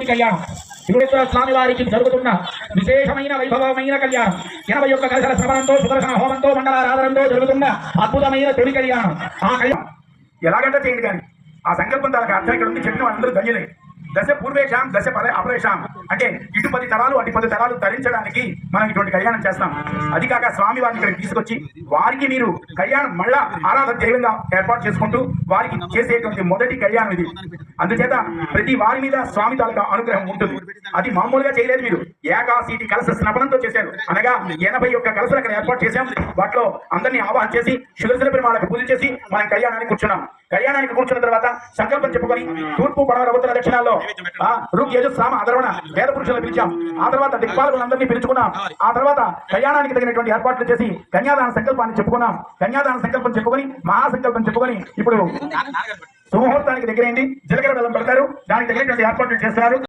జరిగేటువంటి కళ్యాణం త్రిపురేశ్వర స్వామి వారికి జరుగుతున్న విశేషమైన వైభవమైన కళ్యాణం 81 కలశల శ్రవణంతో సుదర్శన హోమంతో మండలారాధనంతో జరుగుతున్న అద్భుతమైన తొలి కళ్యాణం. ఆ కళ్యాణం ఎలాగంటే చేయండి కానీ ఆ సంకల్పం దానికి అర్థం ఇక్కడ ఉంది. చెప్పిన వాళ్ళందరూ ధన్యులే. దశ పూర్వేషాం దశ అపరేషాం అంటే ఇటు 10 తరాలు అటు 10 తరాలు తరించడానికి మనం ఇటువంటి కళ్యాణం చేస్తాం. అది కాక స్వామి వారిని ఇక్కడికి తీసుకొచ్చి వారికి మీరు కళ్యాణం మళ్ళా ఆరాధన దైవంగా ఏర్పాటు చేసుకుంటూ వారికి చేసేటువంటి మొదటి కళ్యాణం ఇది. అందుచేత ప్రతి వారి మీద స్వామి తాలూకా అనుగ్రహం ఉంటుంది. అది మామూలుగా చేయలేదు, మీరు ఏకాశీటి కలశ స్నపనంతో చేశారు. అనగా 81 కలశలు అక్కడ ఏర్పాటు చేశాం. వాటిలో అందరినీ ఆవాహన చేసి సుదర్శన పెరుమాళకు పూజ చేసి మనం కళ్యాణానికి కూర్చున్నాం. కళ్యాణానికి కూర్చున్న తర్వాత సంకల్పం చెప్పుకొని తూర్పు పడమర ఉత్తర దక్షిణాల్లో రుక్ యజు సామ అధర్వణ వేద పురుషులను పిలిచాం. ఆ తర్వాత దిక్పాలకులందరినీ పిలుచుకున్నాం. ఆ తర్వాత కళ్యాణానికి తగినటువంటి ఏర్పాట్లు చేసి కన్యాదాన సంకల్పాన్ని చెప్పుకున్నాం. కన్యాదాన సంకల్పం చెప్పుకొని మహాసంకల్పం చెప్పుకొని ఇప్పుడు సుముహూర్తానికి దగ్గరైంది. జీలకర్ర బెల్లం పెడతారు. దానికి తగినటువంటి ఏర్పాట్లు చేస్తున్నారు.